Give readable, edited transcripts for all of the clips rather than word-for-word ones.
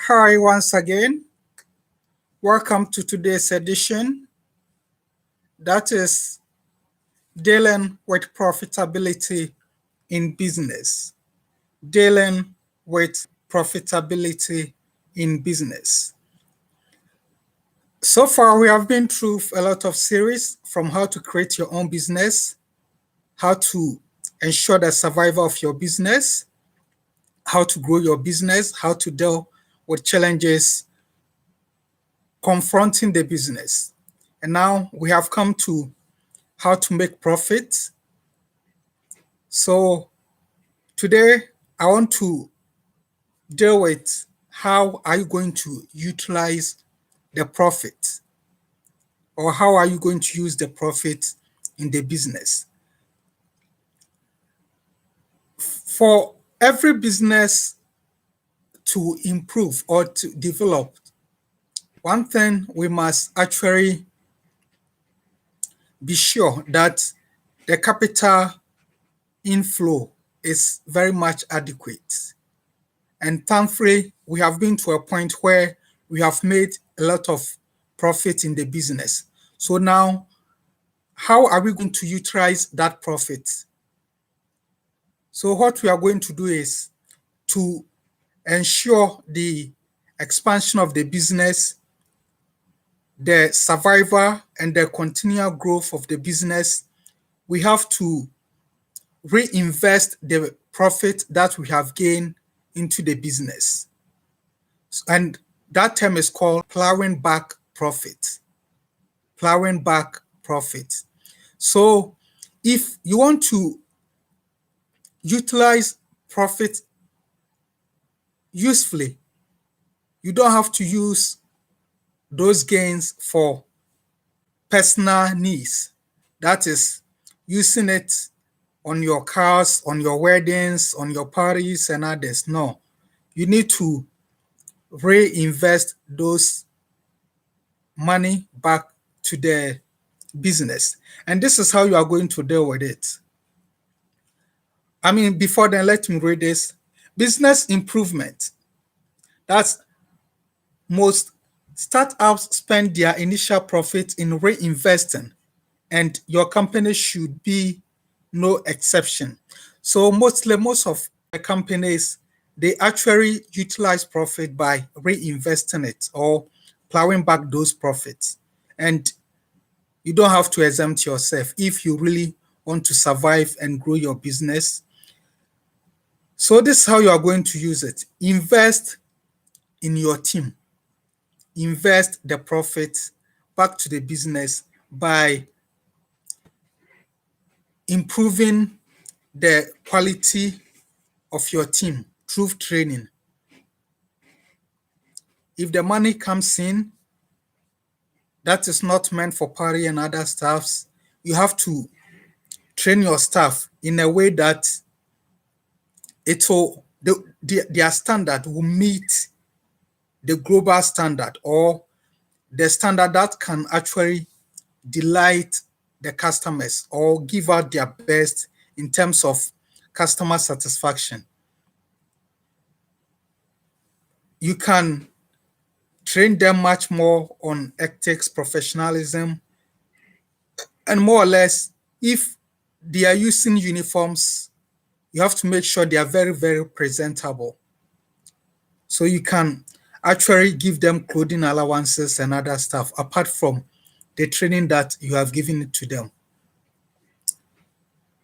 Hi, once again. Welcome to today's edition. That is dealing with profitability in business. Dealing with profitability in business. So far, we have been through a lot of series from how to create your own business, how to ensure the survival of your business, how to grow your business, how to deal with challenges confronting the business. And now we have come to how to make profit. So today I want to deal with how are you going to utilize the profit, or how are you going to use the profit in the business. For every business to improve or to develop, one thing we must actually be sure that the capital inflow is very much adequate. And thankfully, we have been to a point where we have made a lot of profit in the business. So now, how are we going to utilize that profit? So what we are going to do is to ensure the expansion of the business, the survival and the continual growth of the business. We have to reinvest the profit that we have gained into the business. And that term is called plowing back profit. Plowing back profit. So if you want to utilize profit usefully, you don't have to use those gains for personal needs. That is, using it on your cars, on your weddings, on your parties and others. No, you need to reinvest those money back to the business. And this is how you are going to deal with it. Before then, let me read this. Business improvement. That's most startups spend their initial profit in reinvesting, and your company should be no exception. So most of the companies, they actually utilize profit by reinvesting it or plowing back those profits. And you don't have to exempt yourself if you really want to survive and grow your business. So this is how you are going to use it. Invest in your team. Invest the profit back to the business by improving the quality of your team through training. If the money comes in, that is not meant for party and other staffs, you have to train your staff in a way that their standard will meet the global standard, or the standard that can actually delight the customers or give out their best in terms of customer satisfaction. You can train them much more on ethics, professionalism, and more or less, if they are using uniforms, you have to make sure they are very, very presentable. So you can actually give them clothing allowances and other stuff apart from the training that you have given to them.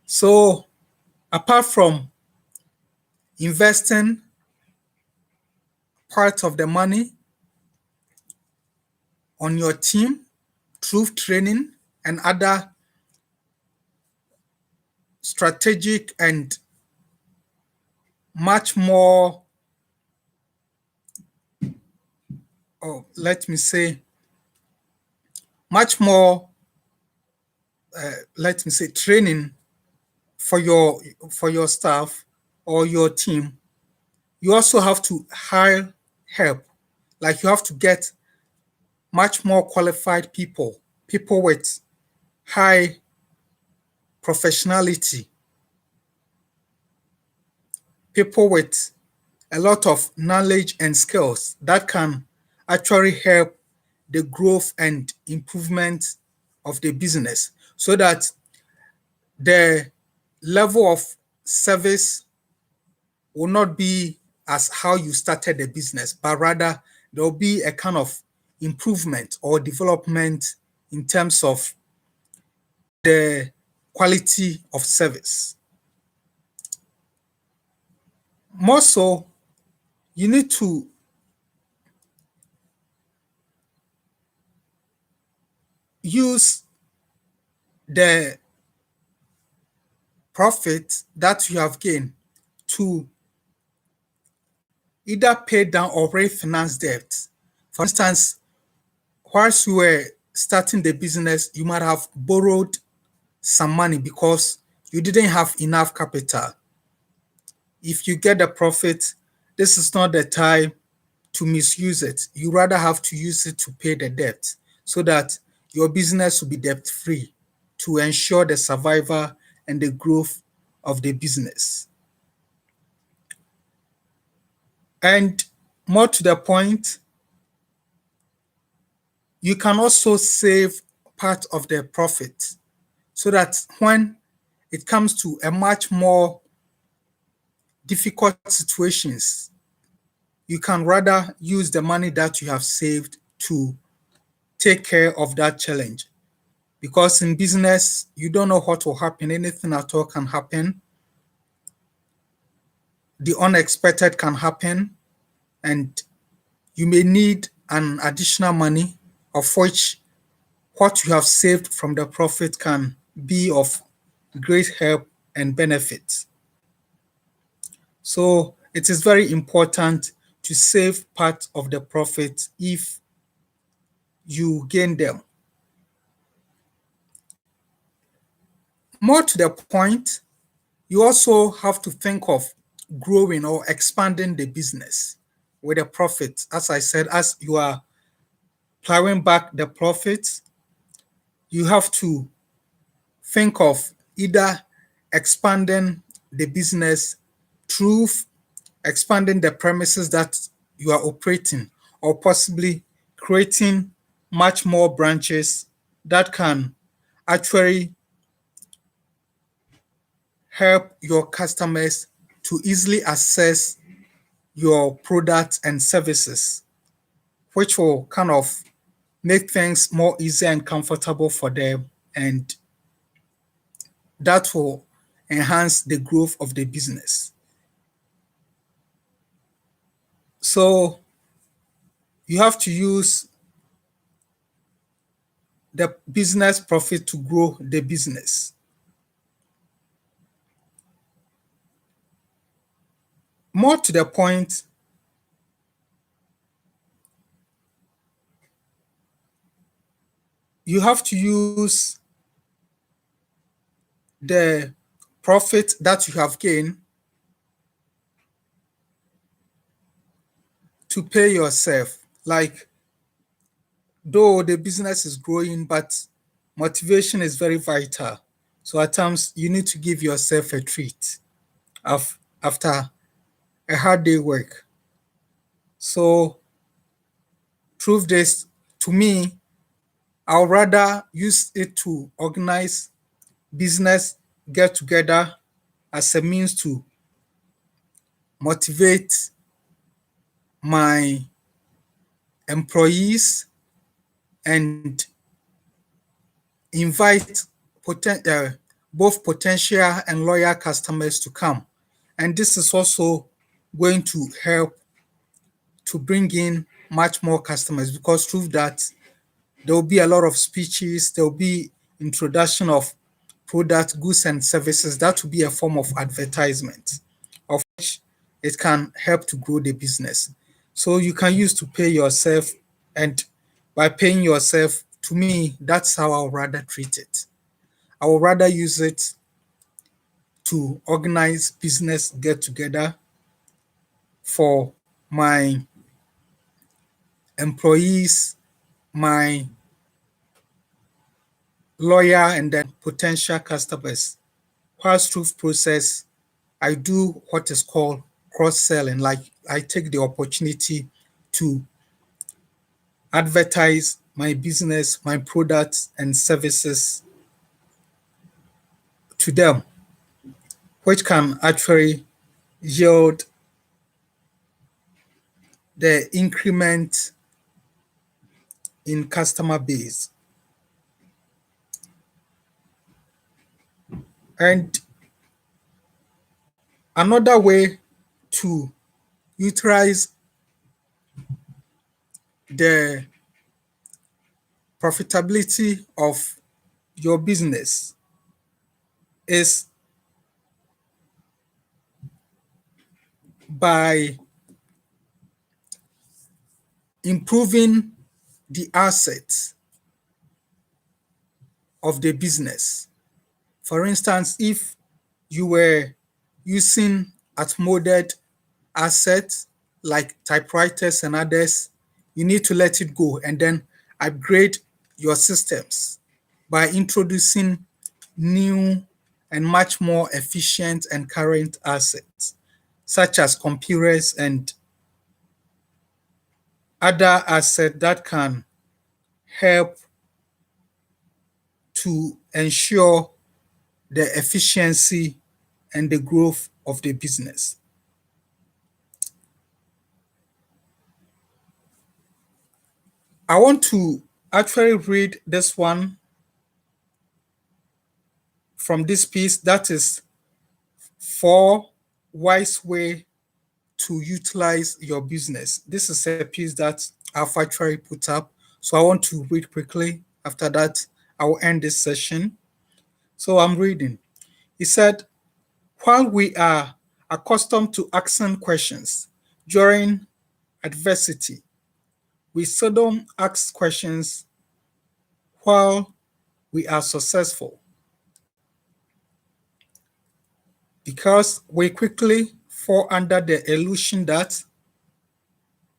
So apart from investing part of the money on your team through training and other strategic and much more, training for your staff or your team, you also have to hire help. Like, you have to get much more qualified people with high professionality, people with a lot of knowledge and skills that can actually help the growth and improvement of the business, so that the level of service will not be as how you started the business, but rather there will be a kind of improvement or development in terms of the quality of service. More so, you need to use the profit that you have gained to either pay down or refinance debt. For instance, whilst you were starting the business, you might have borrowed some money because you didn't have enough capital. If you get the profit, this is not the time to misuse it. You rather have to use it to pay the debt so that your business will be debt free to ensure the survival and the growth of the business. And more to the point, you can also save part of the profit so that when it comes to a much more difficult situations, you can rather use the money that you have saved to take care of that challenge. Because in business, you don't know what will happen. Anything at all can happen. The unexpected can happen, and you may need an additional money, of which what you have saved from the profit can be of great help and benefit. So it is very important to save part of the profit if you gain them. More to the point, you also have to think of growing or expanding the business with a profit. As I said, as you are plowing back the profit, you have to think of either expanding the business through expanding the premises that you are operating, or possibly creating much more branches that can actually help your customers to easily access your products and services, which will kind of make things more easy and comfortable for them, and that will enhance the growth of the business. So you have to use the business profit to grow the business. More to the point, you have to use the profit that you have gained to pay yourself. Like, though the business is growing, but motivation is very vital. So at times you need to give yourself a treat after a hard day work. So through this, to me, I'll rather use it to organize business get together as a means to motivate my employees and invite both potential and loyal customers to come. And this is also going to help to bring in much more customers, because through that, there will be a lot of speeches, there will be introduction of product, goods, and services. That will be a form of advertisement, of which it can help to grow the business. So you can use to pay yourself, and by paying yourself, to me, that's how I would rather treat it. I would rather use it to organize business get together for my employees, my lawyer, and then potential customers. Whilst through process, I do what is called cross-selling, like I take the opportunity to advertise my business, my products and services to them, which can actually yield the increment in customer base. And another way to utilize the profitability of your business is by improving the assets of the business. For instance, if you were using outmoded assets like typewriters and others, you need to let it go and then upgrade your systems by introducing new and much more efficient and current assets, such as computers and other assets that can help to ensure the efficiency and the growth of the business. I want to actually read this one from this piece, that is 4 wise way to utilize your business. This is a piece that I've actually put up, so I want to read quickly. After that, I will end this session. So I'm reading. He said, while we are accustomed to asking questions during adversity, we seldom ask questions while we are successful, because we quickly fall under the illusion that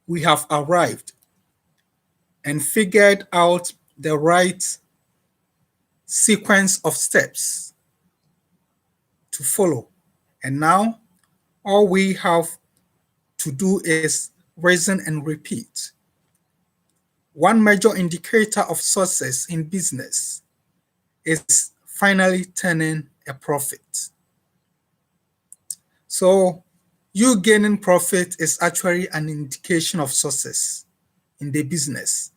we have arrived and figured out the right sequence of steps to follow. And now all we have to do is reason and repeat. One major indicator of success in business is finally turning a profit. So you gaining profit is actually an indication of success in the business,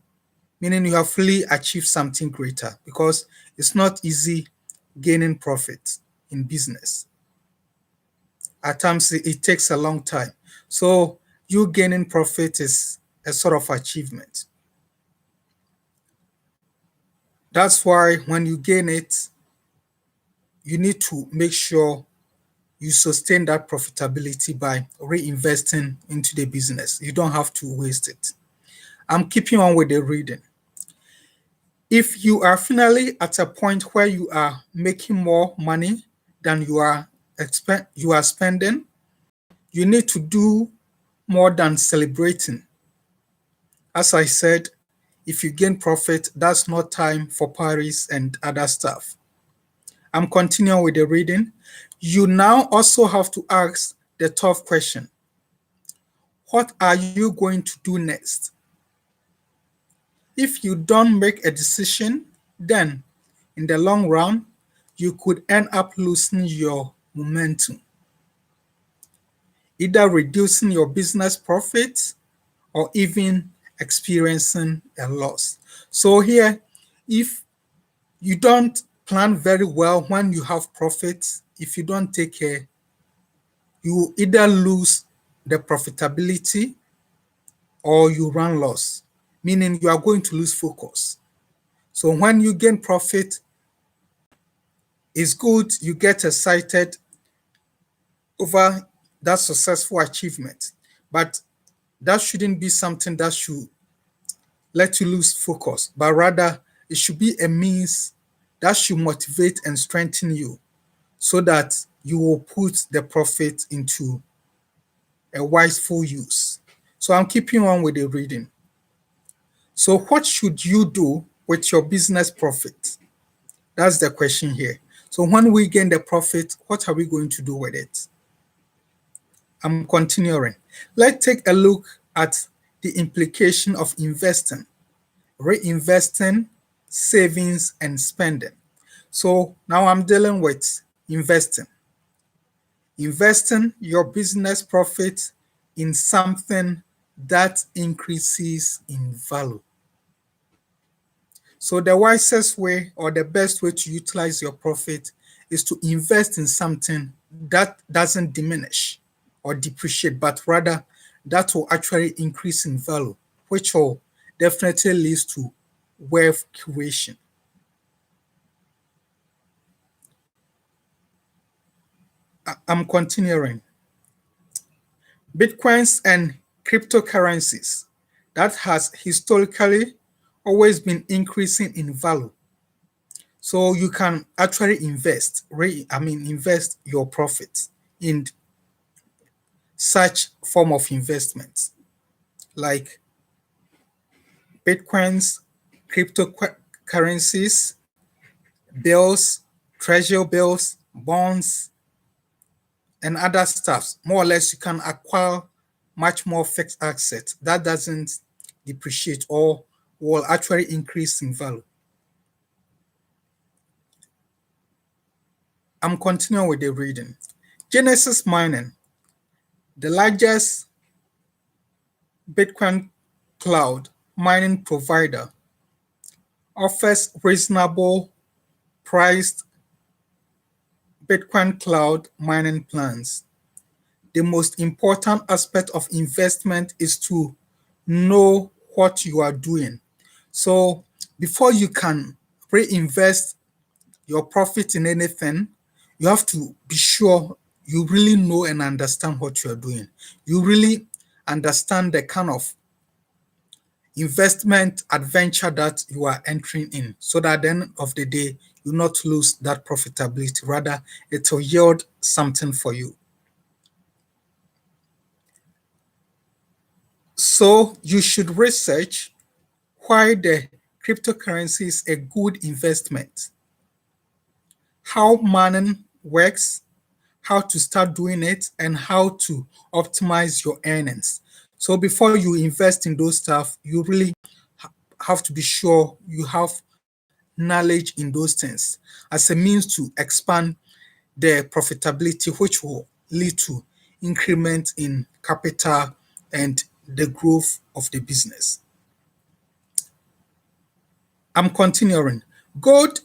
meaning you have fully achieved something greater, because it's not easy gaining profit in business. At times it takes a long time. So you gaining profit is a sort of achievement. That's why when you gain it, you need to make sure you sustain that profitability by reinvesting into the business. You don't have to waste it. I'm keeping on with the reading. If you are finally at a point where you are making more money than you are spending, you need to do more than celebrating. As I said, if you gain profit, that's not time for parties and other stuff. I'm continuing with the reading. You now also have to ask the tough question. What are you going to do next? If you don't make a decision, then in the long run, you could end up losing your momentum, either reducing your business profits or even experiencing a loss. So here, if you don't plan very well when you have profits, if you don't take care, you either lose the profitability or you run loss, meaning you are going to lose focus. So when you gain profit, it's good, you get excited over that successful achievement, but that shouldn't be something that should let you lose focus, but rather it should be a means that should motivate and strengthen you so that you will put the profit into a wiseful use. So I'm keeping on with the reading. So what should you do with your business profit? That's the question here. So when we gain the profit, what are we going to do with it? I'm continuing. Let's take a look at the implication of investing, reinvesting, savings, and spending. So now I'm dealing with investing. Investing your business profit in something that increases in value. So the wisest way or the best way to utilize your profit is to invest in something that doesn't diminish or depreciate, but rather that will actually increase in value, which will definitely leads to wealth creation. I'm continuing. Bitcoins and cryptocurrencies that has historically always been increasing in value. So you can actually invest your profits in such form of investments like Bitcoins, cryptocurrencies, bills, treasury bills, bonds, and other stuffs. More or less, you can acquire much more fixed assets that doesn't depreciate or will actually increase in value. I'm continuing with the reading. Genesis Mining, the largest Bitcoin cloud mining provider, offers reasonable priced Bitcoin cloud mining plans. The most important aspect of investment is to know what you are doing. So before you can reinvest your profit in anything, you have to be sure you really know and understand what you are doing. You really understand the kind of investment adventure that you are entering in, so that at the end of the day, you not lose that profitability. Rather, it will yield something for you. So you should research why the cryptocurrency is a good investment, how mining works, how to start doing it, and how to optimize your earnings. So before you invest in those stuff, you really have to be sure you have knowledge in those things as a means to expand the profitability, which will lead to increment in capital and the growth of the business. I'm continuing. Gold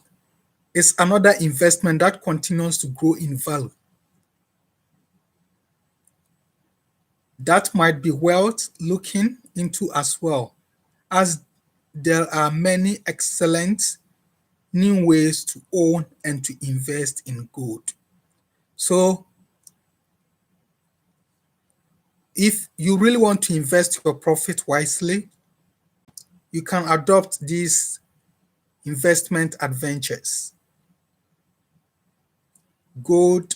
is another investment that continues to grow in value. That might be worth looking into as well, as there are many excellent new ways to own and to invest in gold. So if you really want to invest your profit wisely, you can adopt these investment adventures: gold,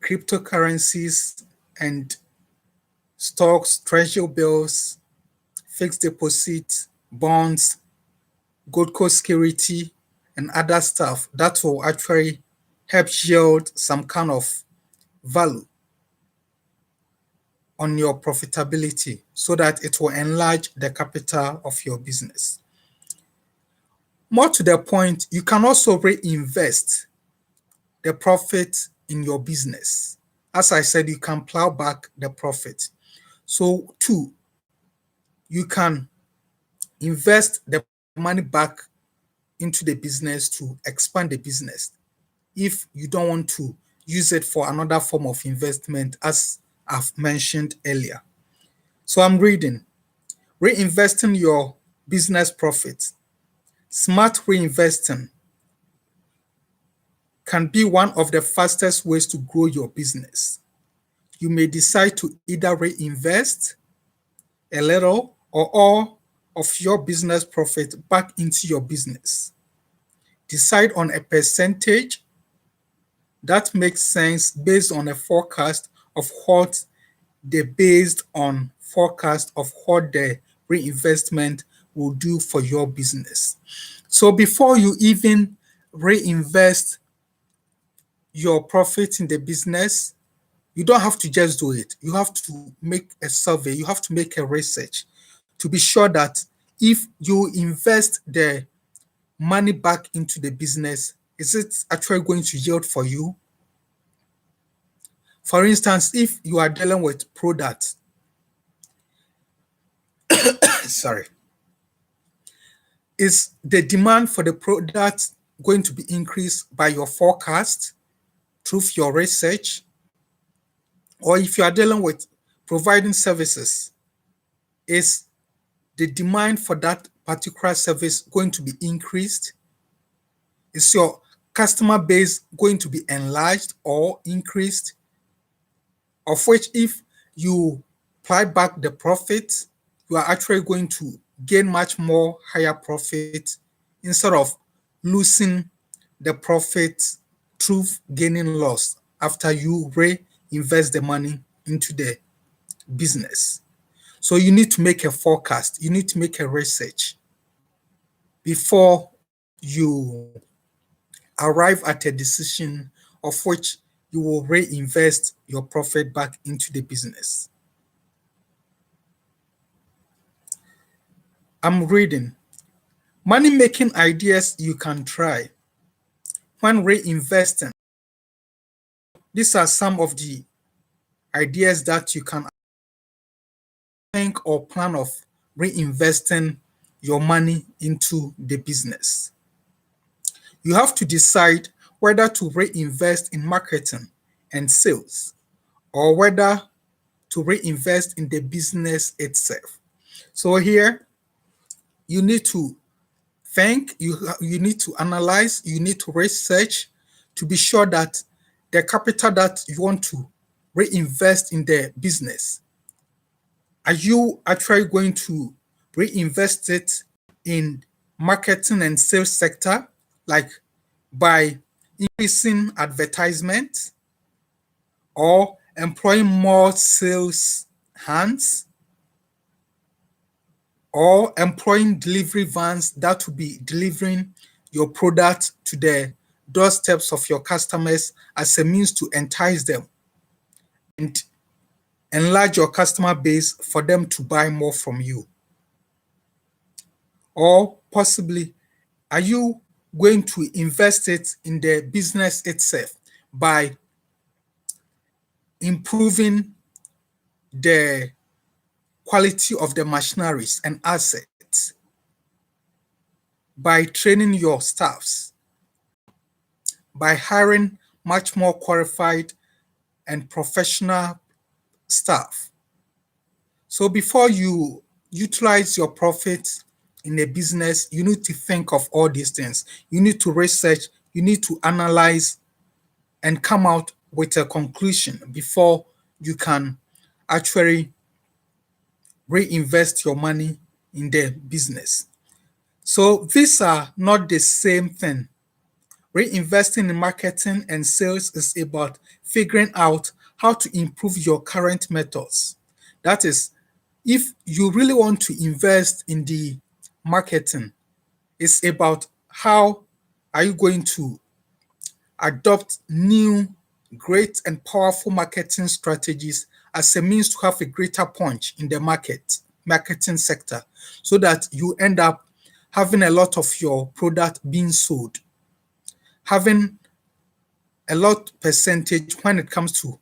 cryptocurrencies, and stocks, treasury bills, fixed deposits, bonds, gold security, and other stuff that will actually help yield some kind of value on your profitability so that it will enlarge the capital of your business. More to the point, you can also reinvest the profit in your business. As I said, you can plow back the profit. So, two, you can invest the money back into the business to expand the business if you don't want to use it for another form of investment, as I've mentioned earlier. So, I'm reading. Reinvesting your business profits. Smart reinvesting can be one of the fastest ways to grow your business. You may decide to either reinvest a little or all of your business profit back into your business. Decide on a percentage that makes sense based on a forecast of what the reinvestment will do for your business. So before you even reinvest your profit in the business, You don't have to just do it. You have to make a survey, you have to make a research to be sure that if you invest the money back into the business, is it actually going to yield for you? For instance, if you are dealing with products, sorry, is the demand for the product going to be increased by your forecast through your research? Or if you are dealing with providing services, is the demand for that particular service going to be increased? Is your customer base going to be enlarged or increased? Of which, if you apply back the profit, you are actually going to gain much more higher profit instead of losing the profit through gaining loss after you reinvest the money into the business. So you need to make a forecast, you need to make a research before you arrive at a decision of which you will reinvest your profit back into the business. I'm reading. Money making ideas you can try when reinvesting. These are some of the ideas that you can think or plan of reinvesting your money into the business. You have to decide whether to reinvest in marketing and sales or whether to reinvest in the business itself. So here you need to think, you need to analyze, you need to research to be sure that the capital that you want to reinvest in the business, are you actually going to reinvest it in marketing and sales sector, like by increasing advertisement or employing more sales hands or employing delivery vans that will be delivering your product to the doorsteps of your customers as a means to entice them and enlarge your customer base for them to buy more from you? Or possibly, are you going to invest it in the business itself by improving the quality of the machineries and assets, by training your staffs, by hiring much more qualified and professional staff? So before you utilize your profits in a business, you need to think of all these things. You need to research, you need to analyze and come out with a conclusion before you can actually reinvest your money in the business. So these are not the same thing. Reinvesting in marketing and sales is about figuring out how to improve your current methods. That is, if you really want to invest in the marketing, it's about how are you going to adopt new, great, and powerful marketing strategies as a means to have a greater punch in the marketing sector, so that you end up having a lot of your product being sold, having a lot percentage when it comes to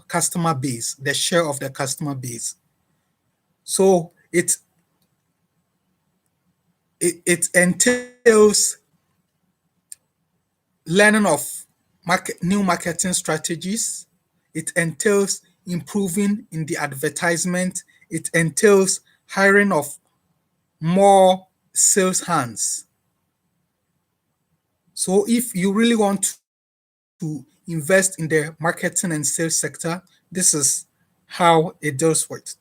customer base, the share of the customer base. So it entails learning of new marketing strategies. It entails improving in the advertisement. It entails hiring of more sales hands. So if you really want to invest in the marketing and sales sector, this is how it deals with.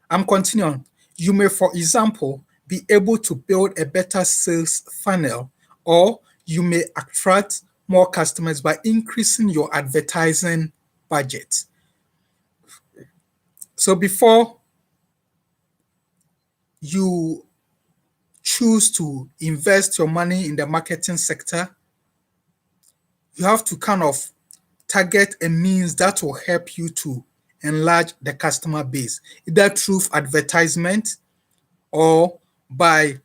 I'm continuing. You may, for example, be able to build a better sales funnel, or you may attract more customers by increasing your advertising budget. So before you choose to invest your money in the marketing sector, you have to kind of target a means that will help you to enlarge the customer base, either through advertisement or by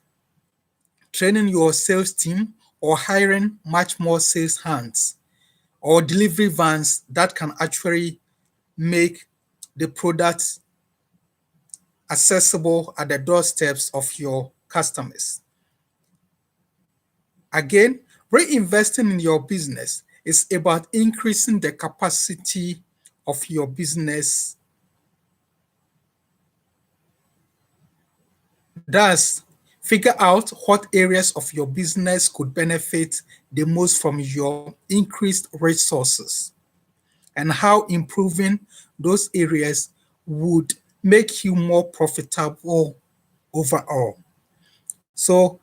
training your sales team or hiring much more sales hands or delivery vans that can actually make the product accessible at the doorsteps of your customers. Again, reinvesting in your business is about increasing the capacity of your business. Thus, figure out what areas of your business could benefit the most from your increased resources and how improving those areas would make you more profitable overall. So,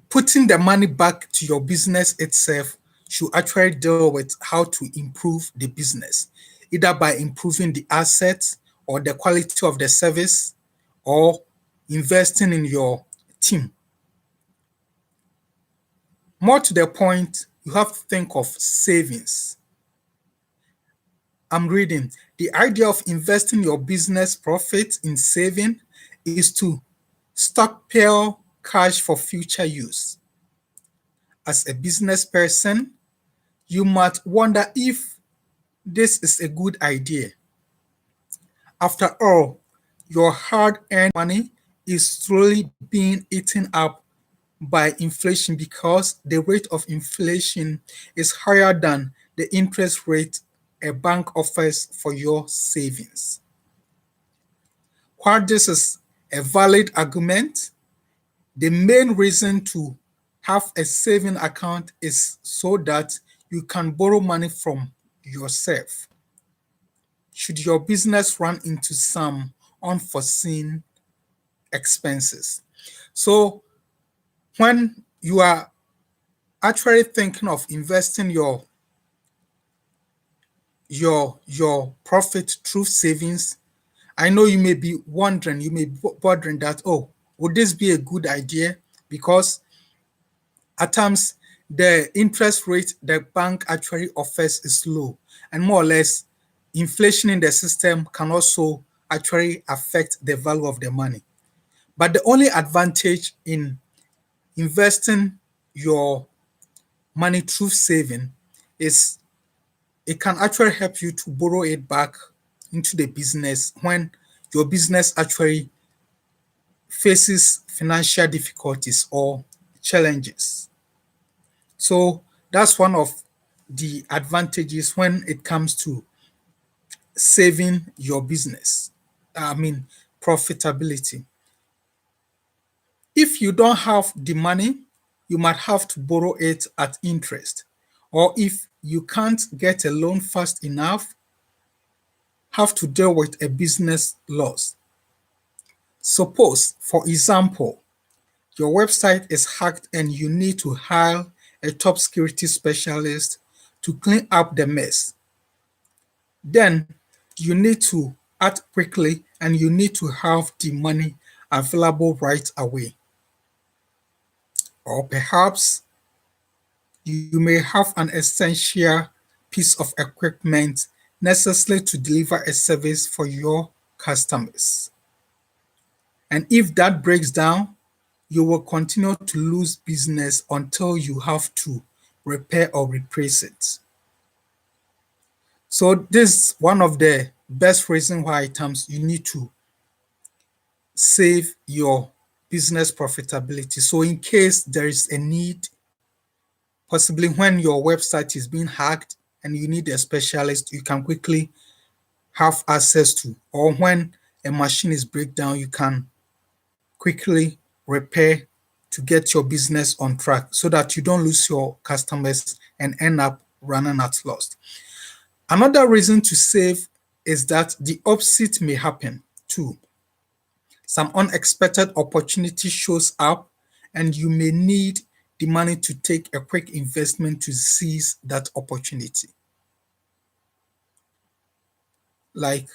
putting the money back to your business itself should actually deal with how to improve the business, either by improving the assets or the quality of the service or investing in your team. More to the point, you have to think of savings. I'm reading. The idea of investing your business profits in saving is to stockpile cash for future use. As a business person, you might wonder if this is a good idea. After all, your hard earned money is slowly being eaten up by inflation because the rate of inflation is higher than the interest rate a bank offers for your savings. While this is a valid argument, the main reason to have a saving account is so that you can borrow money from yourself should your business run into some unforeseen expenses. So, when you are actually thinking of investing your profit through savings, I know you may be wondering, you may be wondering that, oh, would this be a good idea? Because at times the interest rate the bank actually offers is low, and more or less inflation in the system can also actually affect the value of the money. But the only advantage in investing your money through saving is it can actually help you to borrow it back into the business when your business actually faces financial difficulties or challenges. So that's one of the advantages when it comes to saving your business. I mean, profitability. If you don't have the money, you might have to borrow it at interest. Or if you can't get a loan fast enough, have to deal with a business loss. Suppose, for example, your website is hacked and you need to hire a top security specialist to clean up the mess. Then you need to act quickly and you need to have the money available right away. Or perhaps you may have an essential piece of equipment necessary to deliver a service for your customers. And if that breaks down, you will continue to lose business until you have to repair or replace it. So this is one of the best reasons why at times you need to save your business profitability. So in case there is a need, possibly when your website is being hacked and you need a specialist you can quickly have access to, or when a machine is break down, you can quickly repair to get your business on track so that you don't lose your customers and end up running at loss. Another reason to save is that the opposite may happen too. Some unexpected opportunity shows up and you may need the money to take a quick investment to seize that opportunity. Like,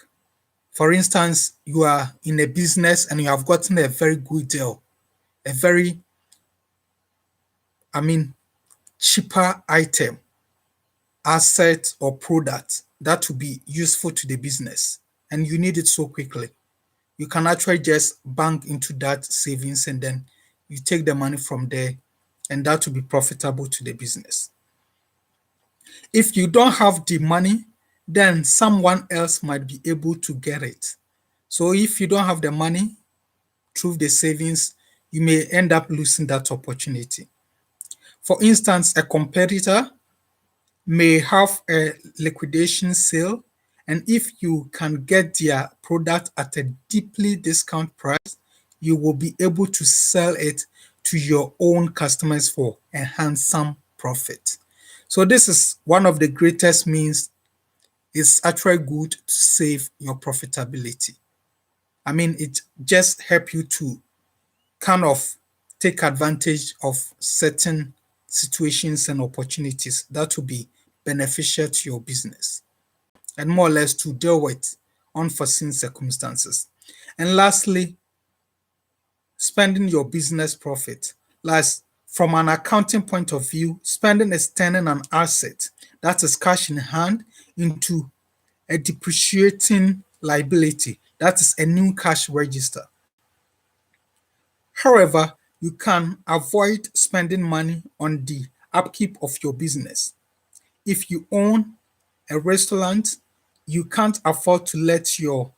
for instance, you are in a business and you have gotten a very good deal, a very, I mean, cheaper item. asset or product that will be useful to the business and you need it so quickly, you can actually just bank into that savings and then you take the money from there and that will be profitable to the business. If you don't have the money, then someone else might be able to get it. So if you don't have the money through the savings, you may end up losing that opportunity. For instance, a competitor may have a liquidation sale, and if you can get their product at a deeply discount price, you will be able to sell it to your own customers for a handsome profit. So this is one of the greatest means. It's actually good to save your profitability. I mean, it just helps you to kind of take advantage of certain situations and opportunities that will be beneficial to your business and more or less to deal with unforeseen circumstances. And lastly, spending your business profit. Last, from an accounting point of view, spending is turning an asset, that is cash in hand, into a depreciating liability, that is a new cash register. However, you can avoid spending money on the upkeep of your business. If you own a restaurant, you can't afford to let your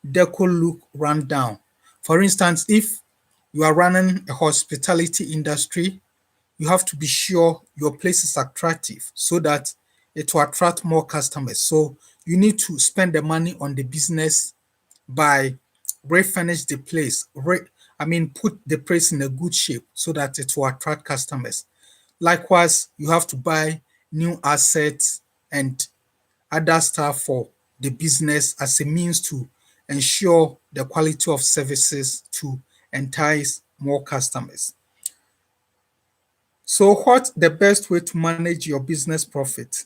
deco look run down. For instance, if you are running a hospitality industry, you have to be sure your place is attractive so that it will attract more customers. So you need to spend the money on the business by refurnish the place, put the place in a good shape so that it will attract customers. Likewise, you have to buy new assets and other stuff for the business as a means to ensure the quality of services to entice more customers. So, what's the best way to manage your business profit?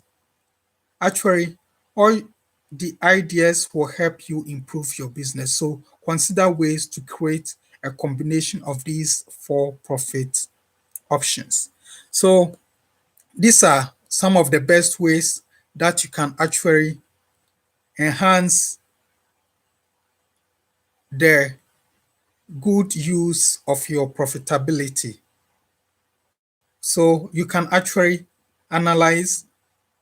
Actually, all the ideas will help you improve your business. So, consider ways to create a combination of these four profit options. So, these are some of the best ways that you can actually enhance the good use of your profitability. So, you can actually analyze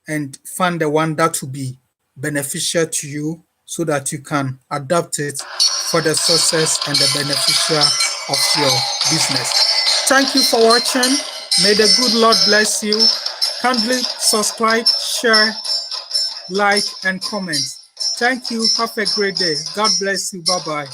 and find the one that will be beneficial to you so that you can adapt it for the success and the beneficial of your business. Thank you for watching. May the good Lord bless you. Kindly subscribe, share, like, and comment. Thank you. Have a great day. God bless you. Bye bye.